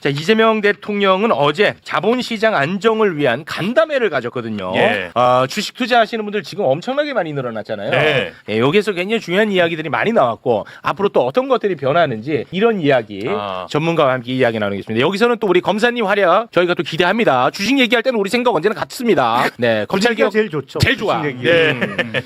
자, 이재명 대통령은 어제 자본시장 안정을 위한 간담회를 가졌거든요. 예. 주식 투자하시는 분들 지금 엄청나게 많이 늘어났잖아요. 네. 예, 여기서 굉장히 중요한 이야기들이 많이 나왔고 앞으로 또 어떤 것들이 변하는지 이런 이야기 전문가와 함께 이야기 나누겠습니다. 여기서는 또 우리 검사님 활약 저희가 또 기대합니다. 주식 얘기할 때는 우리 생각 언제나 같습니다. 네, 검찰 개혁 제일 좋죠. 제일 좋아. 네.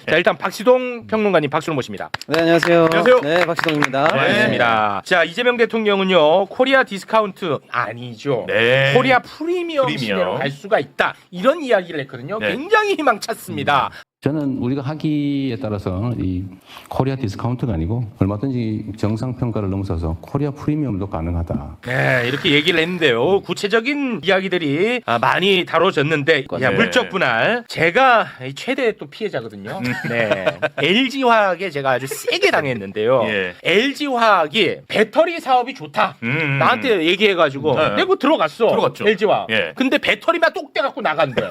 자, 일단 박시동 평론가님 박수로 모십니다. 네, 안녕하세요. 안녕하세요. 네, 박시동입니다. 반갑습니다. 자, 이재명 대통령은요 코리아 디스카운트 아니죠. 네. 코리아 프리미엄 프리미엄. 시대로 갈 수가 있다. 이런 이야기를 했거든요. 네. 굉장히 희망찼습니다. 저는 우리가 하기에 따라서 이 코리아 디스카운트가 아니고 얼마든지 정상 평가를 넘어서서 코리아 프리미엄도 가능하다. 네, 이렇게 얘기를 했는데요. 구체적인 이야기들이 많이 다뤄졌는데, 야, 네. 물적 분할. 제가 최대 또 피해자거든요. 네. LG화학에 제가 아주 세게 당했는데요. 예. LG화학이 배터리 사업이 좋다. 나한테 얘기해가지고 네. 내가 들어갔어. 들어갔죠. LG화학. 예. 근데 배터리만 똑 떼갖고 나간 거야.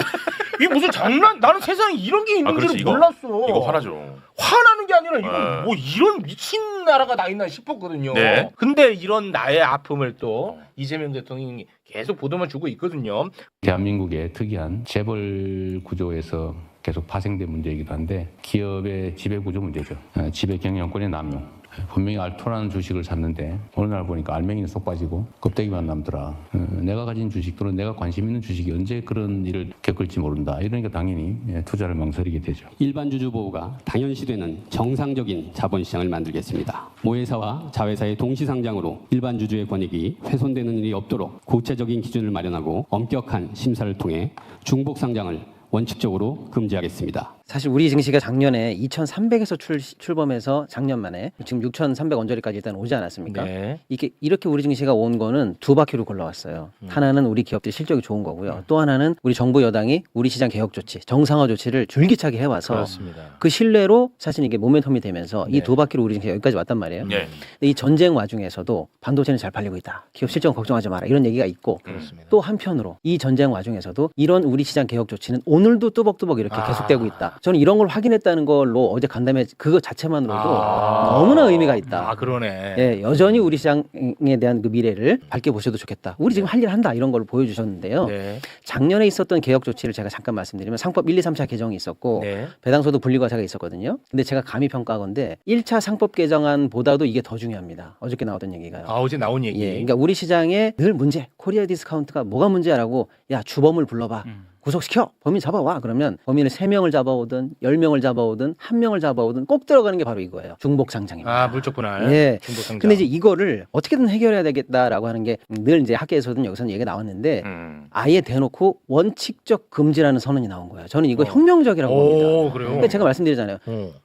이게 무슨 장난? 나는 세상에 이런 게 있는 줄 몰랐어. 이거 화나죠. 화나는 게 아니라 이거 네. 뭐 이런 미친 나라가 다 있나 싶었거든요. 네. 근데 이런 나의 아픔을 또 이재명 대통령이 계속 보도만 주고 있거든요. 대한민국의 특이한 재벌 구조에서 계속 파생된 문제이기도 한데 기업의 지배 구조 문제죠. 지배 경영권의 남용. 분명히 알토라는 주식을 샀는데 어느 날 보니까 알맹이는 쏙 빠지고 껍데기만 남더라. 내가 가진 주식들은 내가 관심 있는 주식이 언제 그런 일을 겪을지 모른다. 이러니까 당연히 투자를 망설이게 되죠. 일반 주주 보호가 당연시되는 정상적인 자본시장을 만들겠습니다. 모회사와 자회사의 동시상장으로 일반 주주의 권익이 훼손되는 일이 없도록 구체적인 기준을 마련하고 엄격한 심사를 통해 중복 상장을 원칙적으로 금지하겠습니다. 사실 우리 증시가 작년에 2,300에서 출범해서 작년 만에 지금 6,300 언저리까지 일단 오지 않았습니까? 네. 이렇게 우리 증시가 온 거는 두 바퀴로 굴러왔어요. 하나는 우리 기업들 실적이 좋은 거고요. 또 하나는 우리 정부 여당이 우리 시장 개혁 조치, 정상화 조치를 줄기차게 해와서 그렇습니다. 그 신뢰로 사실 이게 모멘텀이 되면서 네. 이 두 바퀴로 우리 증시가 여기까지 왔단 말이에요. 네. 근데 이 전쟁 와중에서도 반도체는 잘 팔리고 있다. 기업 실적은 걱정하지 마라. 이런 얘기가 있고 그렇습니다. 또 한편으로 이 전쟁 와중에서도 이런 우리 시장 개혁 조치는 오늘도 뚜벅뚜벅 이렇게 계속되고 있다. 저는 이런 걸 확인했다는 걸로 어제 간담회 그거 자체만으로도 너무나 의미가 있다. 그러네. 예, 여전히 우리 시장에 대한 그 미래를 밝게 보셔도 좋겠다. 우리 지금 할 일 한다 이런 걸 보여주셨는데요. 네. 작년에 있었던 개혁 조치를 제가 잠깐 말씀드리면 상법 1, 2, 3차 개정이 있었고 네. 배당소득 분리과세가 있었거든요. 근데 제가 감히 평가하건데 1차 상법 개정안보다도 이게 더 중요합니다. 어저께 나왔던 얘기가요. 어제 나온 얘기. 예, 그러니까 우리 시장에 늘 문제, 코리아 디스카운트가 뭐가 문제야라고 야 주범을 불러봐. 구속시켜 범인 잡아와 그러면 범인을 3명을 잡아오든 10명을 잡아오든 1명을 잡아오든 꼭 들어가는 게 바로 이거예요. 중복 상장입니다. 물적 분할. 예. 중복 상장. 근데 이제 이거를 어떻게든 해결해야 되겠다라고 하는 게 늘 이제 학계에서든 여기서는 얘기가 나왔는데 아예 대놓고 원칙적 금지라는 선언이 나온 거예요. 저는 이거 혁명적이라고 봅니다. 그래요. 그러니까 제가 말씀드리잖아요.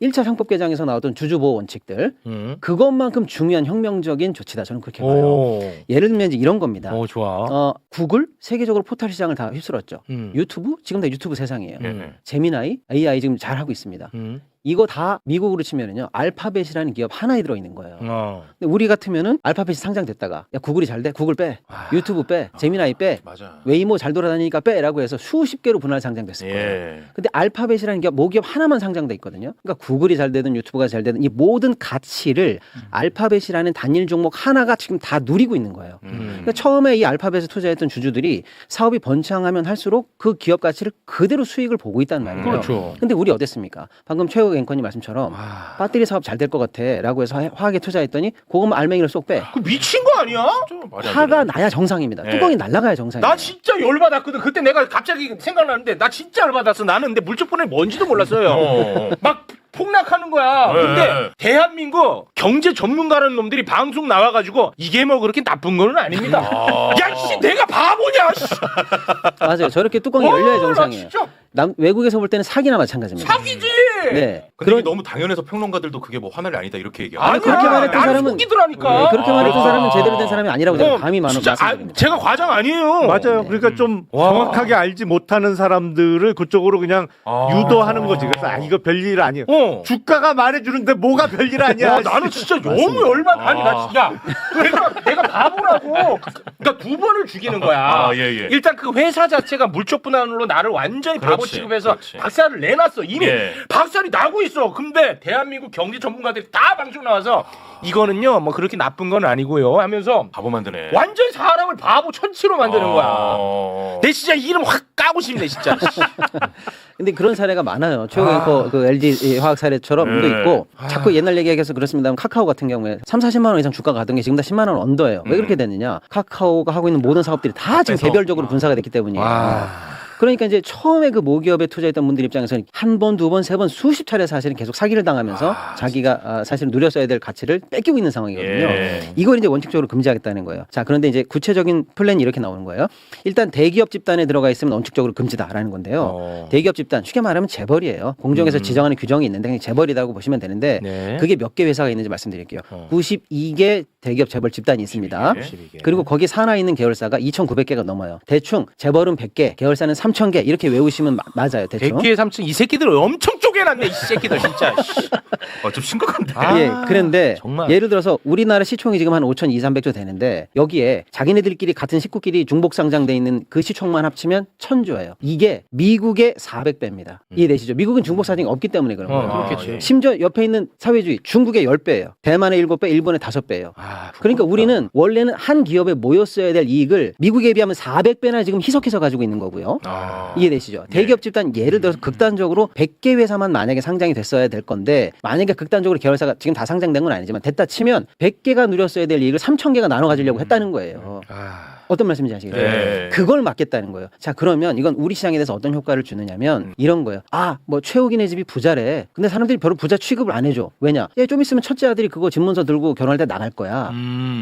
1차 상법 개정에서 나왔던 주주보호 원칙들 그것만큼 중요한 혁명적인 조치다. 저는 그렇게 봐요. 예를 들면 이제 이런 겁니다. 좋아. 구글 세계적으로 포털 시장을 다 휩쓸었죠. 유튜브 지금 다 유튜브 세상이에요. 제미나이 AI 지금 잘 하고 있습니다. 이거 다 미국으로 치면은요 알파벳이라는 기업 하나에 들어 있는 거예요. 근데 우리 같으면은 알파벳이 상장됐다가 야 구글이 잘 돼, 구글 빼, 유튜브 빼, 제미나이 빼, 맞아. 웨이모 잘 돌아다니니까 빼라고 해서 수십 개로 분할 상장됐을 거예요. 예. 근데 알파벳이라는 기업 모기업 하나만 상장돼 있거든요. 그러니까 구글이 잘 되든 유튜브가 잘 되든 이 모든 가치를 알파벳이라는 단일 종목 하나가 지금 다 누리고 있는 거예요. 그러니까 처음에 이 알파벳에 투자했던 주주들이 사업이 번창하면 할수록 그 기업 가치를 그대로 수익을 보고 있단 말이에요. 그렇죠. 근데 우리 어땠습니까? 방금 최욱 앵커님 말씀처럼 배터리 사업 잘 될 것 같아라고 해서 화학에 투자했더니 그것만 알맹이를 쏙 빼. 그 미친 거 아니야? 화가 나야 정상입니다. 네. 뚜껑이 날아가야 정상이에요. 나 진짜 열받았거든. 그때 내가 갑자기 생각나는데 나 진짜 열받았어. 나는 근데 물적 분할이 뭔지도 몰랐어요. 막 폭락하는 거야. 근데 대한민국 경제 전문가라는 놈들이 방송 나와가지고 이게 뭐 그렇게 나쁜 거는 아닙니다. 야, 씨, 내가 바보냐? 씨. 맞아요. 저렇게 뚜껑이 열려야 나 정상이에요. 진짜 외국에서 볼 때는 사기나 마찬가지입니다. 사기지. 네. 근데 이게 너무 당연해서 평론가들도 그게 뭐 화날 일 아니다 이렇게 얘기하고. 아니야, 그렇게 말했던 나를 사람은 속이더라니까. 네, 그렇게 말했던 사람은 제대로 된 사람이 아니라고 제가 감히 진짜 말씀드립니다. 제가 과장 아니에요. 맞아요. 그러니까 좀 정확하게 알지 못하는 사람들을 그쪽으로 그냥 유도하는 거지. 그래서 이거 별일 아니에요. 주가가 말해주는데 뭐가 별일 아니야. 나는 진짜 너무 열받. 아니 나 진짜 내가 바보라고. 그러니까 두 번을 죽이는 거야. 예. 일단 그 회사 자체가 물적 분할로 나를 완전히 바보 그렇지, 취급해서 그렇지. 박살을 내놨어. 이미 예. 박살 화살이 나고 있어. 근데 대한민국 경제 전문가들이 다 방송 나와서 이거는요 뭐 그렇게 나쁜 건 아니고요 하면서 바보 만드네. 완전 사람을 바보 천치로 만드는 거야. 내 진짜 이름 확 까고 싶네 진짜. 근데 그런 사례가 많아요. 최고 앵커 그 LG 화학 사례처럼도 네. 있고 자꾸 옛날 얘기해서 그렇습니다만 카카오 같은 경우에 30-40만 원 이상 주가가 가던 게 지금 다 10만 원 언더예요. 왜 그렇게 됐느냐? 카카오가 하고 있는 모든 사업들이 다 지금 개별적으로 분사가 됐기 때문이에요. 그러니까 이제 처음에 그 모기업에 투자했던 분들 입장에서는 한 번, 두 번, 세 번, 수십 차례 사실은 계속 사기를 당하면서 자기가 사실은 누렸어야 될 가치를 뺏기고 있는 상황이거든요. 예. 이걸 이제 원칙적으로 금지하겠다는 거예요. 자, 그런데 이제 구체적인 플랜이 이렇게 나오는 거예요. 일단 대기업 집단에 들어가 있으면 원칙적으로 금지다라는 건데요. 대기업 집단, 쉽게 말하면 재벌이에요. 공정에서 지정하는 규정이 있는데 그냥 재벌이라고 보시면 되는데 네. 그게 몇 개 회사가 있는지 말씀드릴게요. 92개 대기업 재벌 집단이 있습니다. 92개. 그리고 거기 산하 있는 계열사가 2,900개가 넘어요. 대충 재벌은 100개, 계열사는 3,000개 이렇게 외우시면 맞아요. 대충. 100개 3층 이 새끼들 엄청 쪼개놨네 이 새끼들 진짜. 좀 심각한데. 예, 그런데 정말. 예를 들어서 우리나라 시총이 지금 한 5,200~300조 되는데 여기에 자기네들끼리 같은 식구끼리 중복 상장돼 있는 그 시총만 합치면 1,000조예요. 이게 미국의 400배입니다. 이해되시죠? 미국은 중복 상장이 없기 때문에 그런 거예요. 그렇겠지. 심지어 옆에 있는 사회주의 중국의 10배예요. 대만의 7배, 일본의 5배예요. 그러니까 우리는 원래는 한 기업에 모였어야 될 이익을 미국에 비하면 400배나 지금 희석해서 가지고 있는 거고요. 이해되시죠? 대기업 집단 예를 들어서 극단적으로 100개 회사만 만약에 상장이 됐어야 될 건데 만약에 극단적으로 계열사가 지금 다 상장된 건 아니지만 됐다 치면 100개가 누렸어야 될 이익을 3,000개가 나눠 가지려고 했다는 거예요. 어떤 말씀인지 아시겠어요? 네. 그걸 막겠다는 거예요. 자, 그러면 이건 우리 시장에 대해서 어떤 효과를 주느냐면 이런 거예요. 뭐 최욱이네 집이 부자래. 근데 사람들이 별로 부자 취급을 안 해줘. 왜냐? 좀 있으면 첫째 아들이 그거 집문서 들고 결혼할 때 나갈 거야.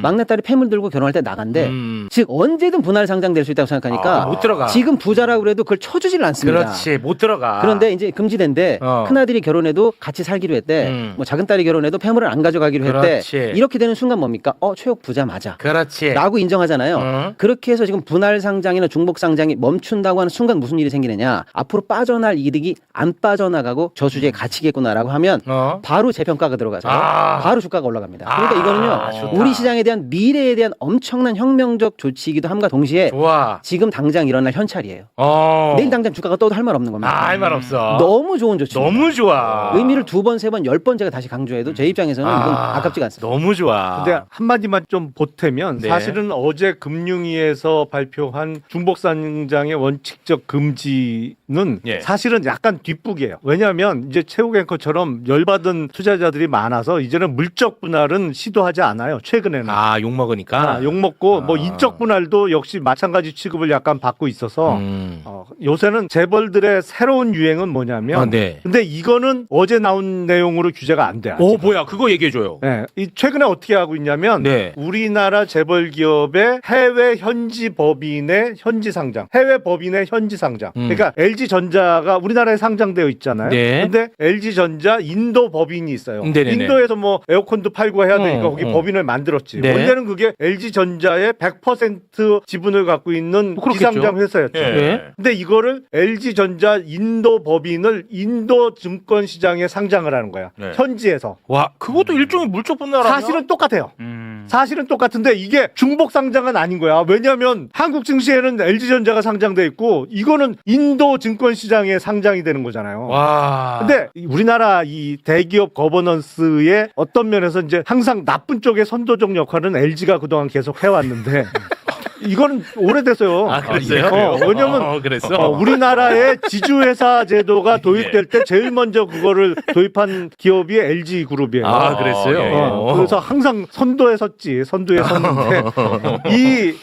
막내딸이 폐물 들고 결혼할 때 나간대. 즉 언제든 분할 상장될 수 있다고 생각하니까 못 들어가. 지금 부자라고 해도 그걸 쳐주질 않습니다. 그렇지 못 들어가. 그런데 이제 금지된데 큰아들이 결혼해도 같이 살기로 했대. 뭐 작은딸이 결혼해도 폐물을 안 가져가기로 했대. 그렇지. 이렇게 되는 순간 뭡니까? 최욱 부자 맞아. 그렇지. 라고 인정하잖아요. 그렇게 해서 지금 분할 상장이나 중복 상장이 멈춘다고 하는 순간 무슨 일이 생기느냐? 앞으로 빠져날 이득이 안 빠져나가고 저수지에 갇히겠구나라고 하면 바로 재평가가 들어가서 바로 주가가 올라갑니다. 그러니까 이거는요. 좋다. 우리 시장에 대한 미래에 대한 엄청난 혁명적 조치이기도 함과 동시에 좋아. 지금 당장 일어날 현찰이에요. 내일 당장 주가가 떠도 할 말 없는 겁니다. 할 말 없어. 너무 좋은 조치입니다. 너무 좋아. 의미를 2번, 3번, 10번 제가 다시 강조해도 제 입장에서는 이건 아깝지가 않습니다. 너무 좋아. 근데 한마디만 좀 보태면 네. 사실은 어제 금융위에서 발표한 중복상장의 원칙적 금지는 예. 사실은 약간 뒷북이에요. 왜냐하면 이제 최욱 앵커처럼 열받은 투자자들이 많아서 이제는 물적 분할은 시도하지 않아요. 최근에는. 욕 먹으니까. 욕먹고 뭐 인적 분할도 역시 마찬가지 취급을 약간 받고 있어서 요새는 재벌들의 새로운 유행은 뭐냐면 네. 근데 이거는 어제 나온 내용으로 규제가 안 돼. 아직. 뭐야 그거 얘기해줘요. 네, 이 최근에 어떻게 하고 있냐면 네. 우리나라 재벌 기업의 해외 현지 법인의 현지 상장, 해외 법인의 현지 상장. 그러니까 LG 전자가 우리나라에 상장되어 있잖아요. 네. 근데 LG 전자 인도 법인이 있어요. 네네네. 인도에서 뭐 에어컨도 팔고 해야 되니까 거기 법인을 만들었지. 네. 원래는 그게 LG 전자의 100% 지분을 갖고 있는 그렇겠죠. 비상장 회사였죠. 네. 근데 이거를 LG 전자 인도 법인을 인도 증권 시장에 상장을 하는 거야. 네. 현지에서. 와 그것도 일종의 물적 분할 아니야? 사실은 똑같아요. 사실은 똑같은데 이게 중복 상장은 아닌 거야. 왜냐하면 한국 증시에는 LG전자가 상장돼 있고 이거는 인도 증권 시장에 상장이 되는 거잖아요. 와. 근데 우리나라 이 대기업 거버넌스의 어떤 면에서 이제 항상 나쁜 쪽의 선도적 역할은 LG가 그동안 계속 해왔는데 이거는 오래됐어요. 그랬어요? 왜냐면 그랬어. 우리나라의 지주회사 제도가 도입될 때 제일 먼저 그거를 도입한 기업이 LG 그룹이에요. 그랬어요. 그래서 항상 선두에 섰지. 선두에 섰는데 이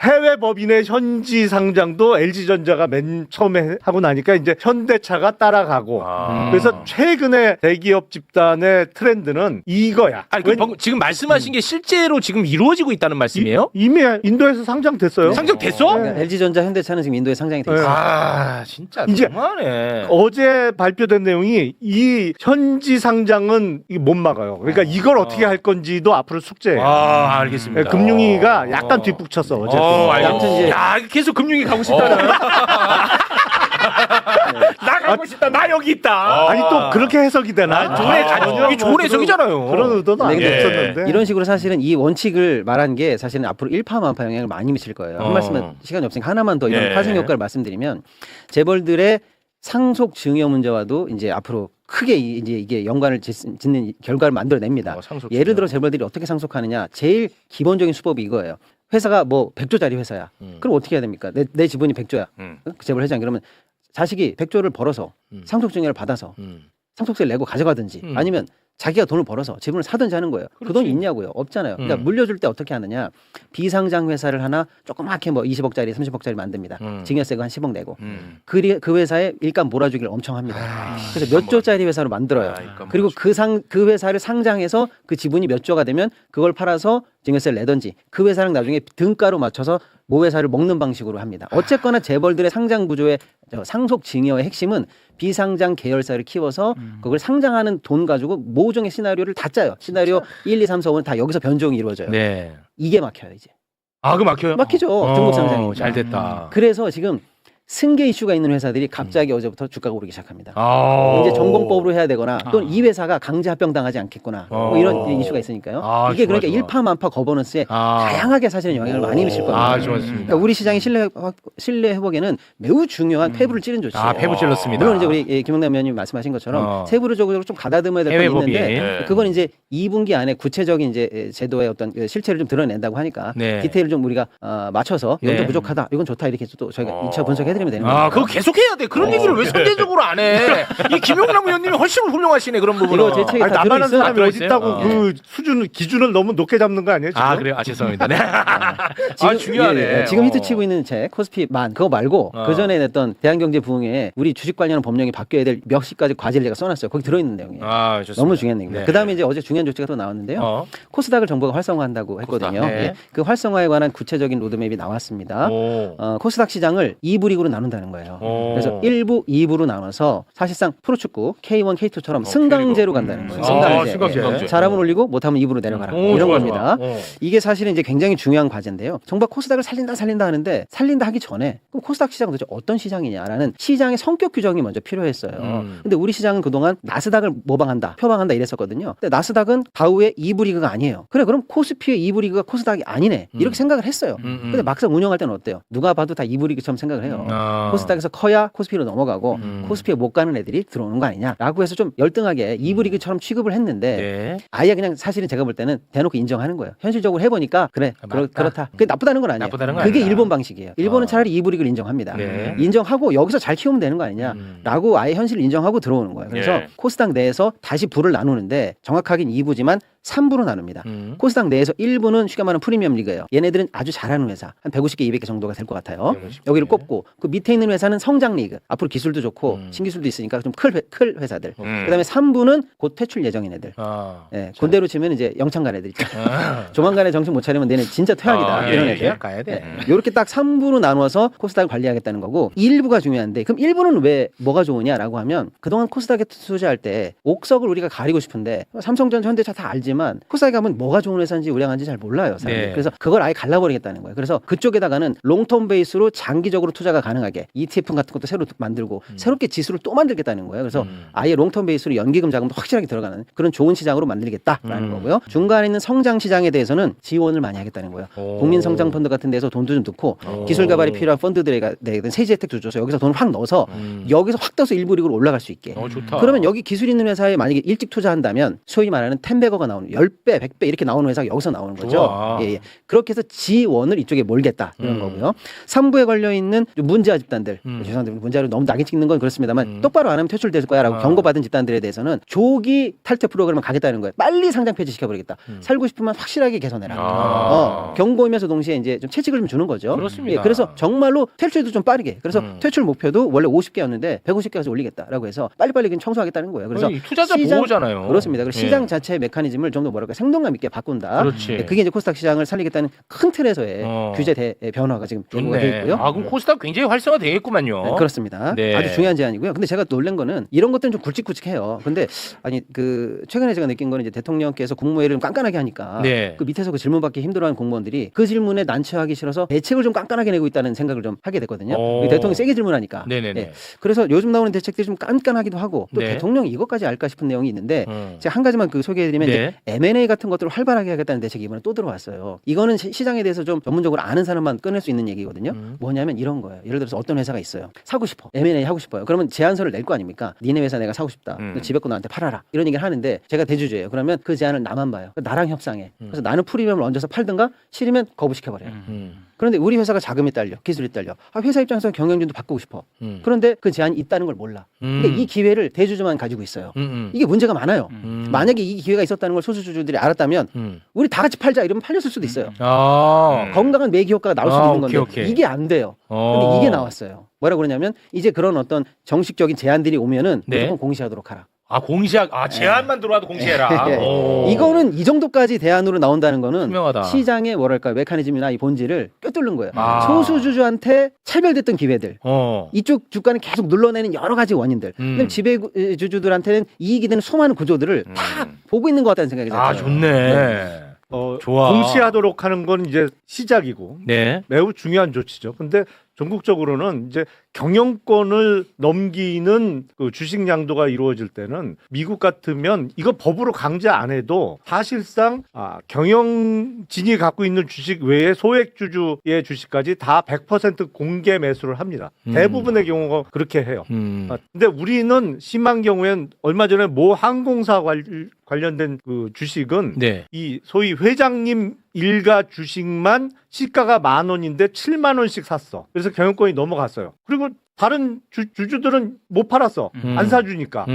해외 법인의 현지 상장도 LG전자가 맨 처음에 하고 나니까 이제 현대차가 따라가고 그래서 최근에 대기업 집단의 트렌드는 이거야. 아니, 지금 말씀하신 게 실제로 지금 이루어지고 있다는 말씀이에요? 이미 인도에서 상장됐어요. 상장됐어? 그러니까 LG전자, 현대차는 지금 인도에 상장이 돼 있어요. 진짜 이제 너무하네. 어제 발표된 내용이 이 현지 상장은 못 막아요. 그러니까 이걸 어떻게 할 건지도 앞으로 숙제예요. 알겠습니다. 금융위가 약간 뒷북쳤어 어제. 아무튼 이제 계속 금융위 가고 싶다는. 나 가고 싶다. 나 여기 있다. 아니 또 그렇게 해석이 되나? 이게 좋은 해석이잖아요. 그런 의도는 네, 아니었었는데. 이런 식으로 사실은 이 원칙을 말한 게 사실은 앞으로 일파만파 영향을 많이 미칠 거예요. 한 말씀은 시간이 없으니까 하나만 더 이런 파생 효과를 말씀드리면 재벌들의 상속 증여 문제와도 이제 앞으로 크게 이제 이게 연관을 짓는 결과를 만들어냅니다. 상속 예를 증여. 들어 재벌들이 어떻게 상속하느냐? 제일 기본적인 수법이 이거예요. 회사가 뭐 100조짜리 회사야. 그럼 어떻게 해야 됩니까? 내 지분이 100조야. 그 재벌 회장 그러면 자식이 100조를 벌어서 상속 증여를 받아서 상속세를 내고 가져가든지 아니면 자기가 돈을 벌어서 지분을 사든지 하는 거예요. 그 돈 있냐고요? 없잖아요. 그러니까 물려줄 때 어떻게 하느냐? 비상장 회사를 하나 조그맣게 뭐 20억짜리, 30억짜리 만듭니다. 증여세가 한 10억 내고 그 회사에 일감 몰아주기를 엄청 합니다. 그래서 몇 조짜리 회사로 만들어요. 그리고 그 회사를 상장해서 그 지분이 몇 조가 되면 그걸 팔아서 증여세를 내든지 그 회사랑 나중에 등가로 맞춰서 모 회사를 먹는 방식으로 합니다. 어쨌거나 재벌들의 상장 구조의 상속 증여의 핵심은 비상장 계열사를 키워서 그걸 상장하는 돈 가지고 모종의 시나리오를 다 짜요. 시나리오 1, 2, 3, 4, 5는 다 여기서 변종이 이루어져요. 네. 이게 막혀요 이제. 아, 그 막혀요? 막히죠. 중국 상장이니까. 잘 됐다. 그래서 지금 승계 이슈가 있는 회사들이 갑자기 어제부터 주가가 오르기 시작합니다. 아. 이제 전공법으로 해야 되거나 또는 이 회사가 강제 합병당하지 않겠구나 뭐 이런 이슈가 있으니까요. 아, 이게 좋아, 그러니까 좋아. 일파만파 거버넌스에 다양하게 사실은 영향을 많이 미칠 겁니다. 아, 좋았습니다. 그러니까 우리 시장의 신뢰 회복에는 매우 중요한 폐부를 찌른 조치. 아, 폐부 찔렀습니다. 물론 이제 우리 김영남 의원님 말씀하신 것처럼 세부적으로 좀 가다듬어야 될 건 해외법이. 있는데 그건 이제 2분기 안에 구체적인 이제 제도의 어떤 그 실체를 좀 드러낸다고 하니까 네. 디테일을 좀 우리가 맞춰서 이건 네. 좀 부족하다, 이건 좋다 이렇게 또 저희가 2차 분석해드리면 되는 거예요. 아, 그거 계속 해야 돼. 그런 얘기를 왜 선제적으로 안 해? 이 김용남 의원님이 훨씬 훌륭하시네, 그런 부분은. 이거 제 책에 아니, 다 나만한 들어있어요. 사람이 어디 있다고 어. 그 수준을 기준을 너무 높게 잡는 거 아니에요? 지금? 아, 그래요? 아, 죄송합니다. 네. 지금, 아, 중요하네. 예, 예. 지금 히트 치고 있는 책 코스피만 그거 말고 그 전에 냈던 대한경제 부흥에 우리 주식 관련 법령이 바뀌어야 될 몇 시까지 과제를 제가 써놨어요. 거기 들어있는 내용이에요. 아, 좋습니다. 너무 중요한 내용입니다. 네. 그다음에 이제 어제 중요한 조치가 또 나왔는데요. 코스닥을 정부가 활성화한다고 했거든요. 네. 예. 그 활성화에 관한 구체적인 로드맵이 나왔습니다. 오. 코스닥 시장을 2부 리그로 나눈다는 거예요. 오. 그래서 1부, 2부로 나눠서 사실상 프로축구 K1, K2처럼 승강제로 간다는 거예요. 승강제. 승강제. 예. 잘하면 올리고 못하면 2부로 내려가라. 오, 이런 좋아, 겁니다. 좋아. 이게 사실은 이제 굉장히 중요한 과제인데요. 정부가 코스닥을 살린다 하는데 살린다 하기 전에 그럼 코스닥 시장은 도대체 어떤 시장이냐라는 시장의 성격 규정이 먼저 필요했어요. 근데 우리 시장은 그동안 나스닥을 모방한다, 표방한다 이랬었거든요. 근데 나스닥은 다우의 2부 리그가 아니에요. 그래 그럼 코스피의 2부 리그가 코스닥이 아니네. 이렇게 생각을 했어요. 근데 막상 운영할 때는 어때요? 누가 봐도 다 2부 리그처럼 생각을 해요. 코스닥에서 커야 코스피로 넘어가고 코스피에 못 가는 애들이 들어오는 거 아니냐라고 해서 좀 열등하게 2부 리그처럼 취급을 했는데 네. 아예 그냥 사실은 제가 볼 때는 대놓고 인정하는 거예요. 현실적으로 해보니까 그래 맞다. 그렇다. 그게 나쁘다는 건 아니에요. 나쁘다는 건 그게 아니다. 일본 방식이에요. 일본은 차라리 2부 리그를 인정합니다. 네. 인정하고 여기서 잘 키우면 되는 거 아니냐라고 아예 현실을 인정하고 들어오는 거예요. 그래서 예. 코스닥 내에서 다시 부를 나누는데 정확하긴 2부지만 3부로 나눕니다. 코스닥 내에서 1부는 쉽게 말하면 프리미엄 리그예요. 얘네들은 아주 잘하는 회사 한 150개, 200개 정도가 될 것 같아요. 150개. 여기를 꼽고 그 밑에 있는 회사는 성장 리그. 앞으로 기술도 좋고 신기술도 있으니까 좀 클 회사들. 그다음에 3부는 곧 퇴출 예정인 애들. 아. 예, 군대로 치면 이제 영창 간 애들 있죠. 조만간에 정신 못 차리면 내는 진짜 퇴학이다. 아, 이런 예, 애들. 예, 가야 돼. 이렇게 딱 3부로 나누어서 코스닥을 관리하겠다는 거고 1부가 중요한데 그럼 1부는 왜 뭐가 좋으냐라고 하면 그동안 코스닥에 투자할 때 옥석을 우리가 가리고 싶은데 삼성전자, 현대차 다 알지만 코스닥에 가면 뭐가 좋은 회사인지 우량한지 잘 몰라요. 사람들이. 네. 그래서 그걸 아예 갈라버리겠다는 거예요. 그래서 그쪽에다가는 롱텀 베이스로 장기적으로 투자가 가능하게 ETF 같은 것도 새로 만들고 새롭게 지수를 또 만들겠다는 거예요. 그래서 아예 롱텀 베이스로 연기금 자금도 확실하게 들어가는 그런 좋은 시장으로 만들겠다라는 거고요. 중간에 있는 성장 시장에 대해서는 지원을 많이 하겠다는 거예요. 국민 성장 펀드 같은 데서 돈도 좀 넣고 기술 개발이 필요한 펀드들에 대한 세제 혜택도 줘서 여기서 돈을 확 넣어서 여기서 확 떠서 일부 리그로 올라갈 수 있게. 좋다. 그러면 여기 기술 있는 회사에 만약에 일찍 투자한다면 소위 말하는 10배거가 나오는 10배, 100배 이렇게 나오는 회사가 여기서 나오는 거죠. 좋아. 예, 예. 그렇게 해서 지원을 이쪽에 몰겠다 이런 거고요. 3부에 걸려 있는 문제아 집단들, 죄송한데 문제아를 너무 낙인 찍는 건 그렇습니다만 똑바로 안 하면 퇴출될 거야라고 경고받은 집단들에 대해서는 조기 탈퇴 프로그램을 가겠다는 거예요. 빨리 상장 폐지 시켜버리겠다. 살고 싶으면 확실하게 개선해라. 경고이면서 동시에 이제 좀 채찍을 좀 주는 거죠. 그렇습니다. 예, 그래서 정말로 퇴출도 좀 빠르게. 그래서 퇴출 목표도 원래 50개였는데 150개까지 올리겠다라고 해서 빨리빨리 그냥 청소하겠다는 거예요. 그래서 거의 투자자 보호잖아요. 그렇습니다. 그래서 예. 시장 자체의 메커니즘을 좀 더 뭐랄까 생동감 있게 바꾼다. 그렇지. 예, 그게 이제 코스닥 시장을 살리겠다는 큰 틀에서의 규제 변화가 지금 예고가 되어 좋네. 있고요. 아, 그럼 코스닥 굉장히 활성화 되겠구만요. 네, 그렇습니다. 네. 아주 중요한 제안이고요. 근데 제가 놀란 거는 이런 것들은 좀 굵직굵직해요. 근데 아니 그 최근에 제가 느낀 거는 이제 대통령께서 국무회의를 좀 깐깐하게 하니까 네. 그 밑에서 그 질문 받기 힘들어하는 공무원들이 그 질문에 난처하기 싫어서 대책을 좀 깐깐하게 내고 있다는 생각을 좀 하게 됐거든요. 오. 대통령이 세게 질문하니까. 네네네. 예. 그래서 요즘 나오는 대책들이 좀 깐깐하기도 하고 또 네. 대통령이 이것까지 알까 싶은 내용이 있는데 제가 한 가지만 그 소개해드리면 네. 이제 M&A 같은 것들을 활발하게 하겠다는 대책이 이번에 또 들어왔어요. 이거는 시장에 대해서 좀 전문적으로 아는 사람만 꺼낼 수 있는 얘기거든요. 뭐냐면 이런 거예요. 예를 들어서 어떤 회사가 있어요. 사고 싶어. M&A 하고 싶어요. 그러면 제안서를 낼 거 아닙니까? 니네 회사 내가 사고 싶다. 너 집에 거 나한테 팔아라. 이런 얘기를 하는데 제가 대주주예요. 그러면 그 제안을 나만 봐요. 나랑 협상해. 그래서 나는 프리미엄을 얹어서 팔든가 싫으면 거부시켜버려요. 그런데 우리 회사가 자금이 딸려, 기술이 딸려. 회사 입장에서 경영진도 바꾸고 싶어. 그런데 그 제안이 있다는 걸 몰라. 근데 이 기회를 대주주만 가지고 있어요. 이게 문제가 많아요. 만약에 이 기회가 있었다는 걸 소수주주들이 알았다면 우리 다 같이 팔자 이러면 팔렸을 수도 있어요. 건강한 매기 효과가 나올 수도 있는 건데 오케이. 이게 안 돼요. 근데 이게 나왔어요. 뭐라고 그러냐면 이제 그런 어떤 정식적인 제안들이 오면은 네. 무조건 공시하도록 하라. 제안만 들어와도 공시해라. 이거는 이 정도까지 대안으로 나온다는 거는 투명하다. 시장의 뭐랄까 메커니즘이나 이 본질을 꿰뚫는 거예요. 아. 소수주주한테 차별됐던 기회들, 이쪽 주가는 계속 눌러내는 여러 가지 원인들, 그다음에 지배주주들한테는 이익이 되는 수많은 구조들을 다 보고 있는 것 같다는 생각이 들어요. 좋네. 좋아. 공시하도록 하는 건 이제 시작이고 네. 매우 중요한 조치죠. 근데 전국적으로는 이제 경영권을 넘기는 그 주식 양도가 이루어질 때는 미국 같으면 이거 법으로 강제 안 해도 사실상 경영진이 갖고 있는 주식 외에 소액주주의 주식까지 다 100% 공개 매수를 합니다. 대부분의 경우가 그렇게 해요. 근데 우리는 심한 경우엔 얼마 전에 모 항공사 관련된 그 주식은 네. 이 소위 회장님 일가 주식만 시가가 10,000원인데 70,000원씩 샀어. 그래서 경영권이 넘어갔어요. 그리고 다른 주주들은 못 팔았어. 안 사주니까.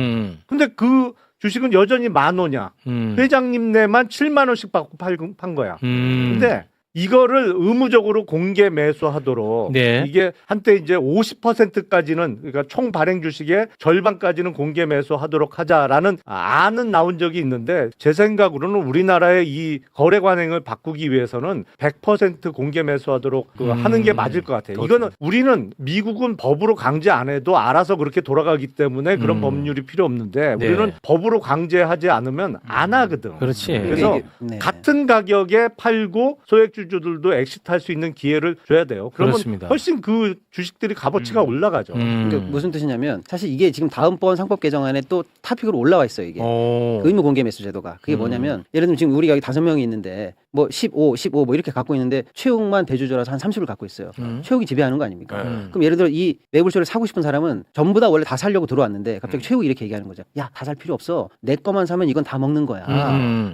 근데 그 주식은 여전히 10,000원이야. 회장님네만 70,000원씩 받고 판 거야. 근데 이거를 의무적으로 공개 매수하도록 네. 이게 한때 이제 50%까지는 그러니까 총 발행 주식의 절반까지는 공개 매수하도록 하자라는 안은 나온 적이 있는데 제 생각으로는 우리나라의 이 거래 관행을 바꾸기 위해서는 100% 공개 매수하도록 하는 게 맞을 것 같아요. 이거는 우리는 미국은 법으로 강제 안 해도 알아서 그렇게 돌아가기 때문에 그런 법률이 필요 없는데 네. 우리는 법으로 강제하지 않으면 안 하거든. 그렇지. 그래서 네. 같은 가격에 팔고 소액주주들도 엑시트할 수 있는 기회를 줘야 돼요. 그러면 그렇습니다. 훨씬 그 주식들이 값어치가 올라가죠. 그러니까 무슨 뜻이냐면 사실 이게 지금 다음번 상법 개정안에 또 토픽으로 올라와 있어요. 이게 의무 공개 매수 제도가 그게 뭐냐면 예를 들면 지금 우리가 여기 5명이 있는데 뭐 15 뭐 이렇게 갖고 있는데 최욱만 대주주라서 한 30을 갖고 있어요. 최욱이 지배하는 거 아닙니까? 그럼 예를 들어 이 매불쇼를 사고 싶은 사람은 전부 다 원래 다 살려고 들어왔는데 갑자기 최욱이 이렇게 얘기하는 거죠. 야, 다 살 필요 없어. 내 거만 사면 이건 다 먹는 거야.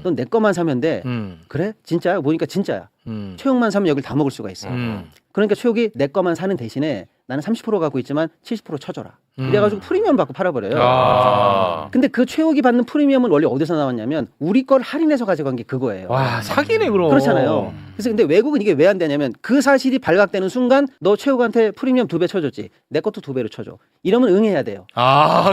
넌 내 거만 사면 돼. 그래? 진짜야? 보니까 진짜야. 최욱만 사면 여길 다 먹을 수가 있어. 그러니까 최욱이 내 거만 사는 대신에 나는 30% 갖고 있지만 70% 쳐줘라. 그래가지고 프리미엄 받고 팔아버려요. 근데 그 최욱이 받는 프리미엄은 원래 어디서 나왔냐면 우리 걸 할인해서 가져간 게 그거예요. 와, 사기네 그럼. 그렇잖아요. 그래서 근데 외국은 이게 왜 안 되냐면 그 사실이 발각되는 순간 너 최욱한테 프리미엄 2배 쳐줬지. 내 것도 2배로 쳐줘. 이러면 응해야 돼요.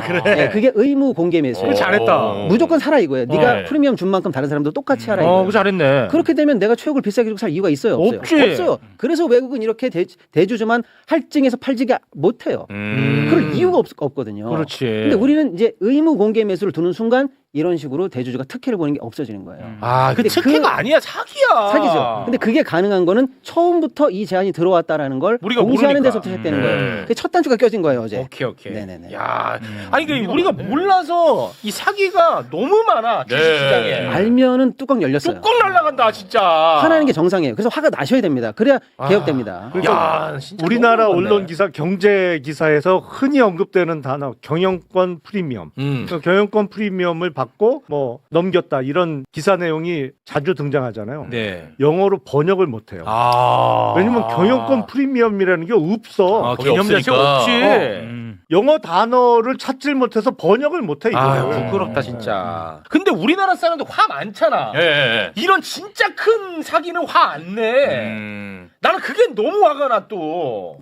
그래. 네, 그게 의무 공개 매수예요. 잘했다. 무조건 사라 이거예요. 네가 프리미엄 준 만큼 다른 사람도 똑같이 하라 이거예요. 잘했네. 그렇게 되면 내가 최욱을 비싸게 주고 살 이유가 있어요? 없어요? 없지. 없어요. 그래서 외국은 이렇게 대주주만 할증해서 팔지가 못해요. 그럴 이유가 없거든요. 그렇지. 근데 우리는 이제 의무 공개 매수를 두는 순간 이런 식으로 대주주가 특혜를 보는 게 없어지는 거예요. 그 근데 특혜가 아니야, 사기야. 사기죠. 근데 그게 가능한 거는 처음부터 이 제안이 들어왔다라는 걸 우리가 공시하는 모르니까. 데서부터 시작되는 거예요. 그게 첫 단추가 껴진 거예요, 어제. 오케이. 네네네. 야, 아니 그 우리가 몰라서 이 사기가 너무 많아 주식시장에. 알면은 뚜껑 열렸어요. 뚜껑 날라간다 진짜. 화나는 게 정상이에요. 그래서 화가 나셔야 됩니다. 그래야 개혁됩니다. 야, 진짜 우리나라 너무 많네. 언론 기사, 경제 기사에서 흔히 언급되는 단어 경영권 프리미엄. 그러니까 경영권 프리미엄을 받고 뭐 넘겼다 이런 기사 내용이 자주 등장하잖아요. 네. 영어로 번역을 못 해요. 왜냐면 경영권 프리미엄이라는 게 없어. 개념 자체가 없지. 영어 단어를 찾질 못해서 번역을 못 해. 이거를. 부끄럽다 진짜. 근데 우리나라 사람들 화 많잖아. 이런 진짜 큰 사기는 화 안 내. 나는 그게 너무 화가 나 또.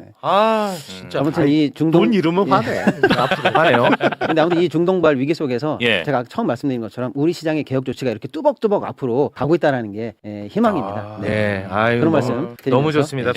진짜. 아무튼 이 중동 돈 잃으면 화내. 앞으로 화내요. 근데 아무튼 이 중동발 위기 속에서 예. 제가 처음 말씀드린 것처럼 우리 시장의 개혁 조치가 이렇게 뚜벅뚜벅 앞으로 가고 있다라는 게 희망입니다. 네. 아유, 그런 너무- 말씀 드리면서 너무 좋습니다.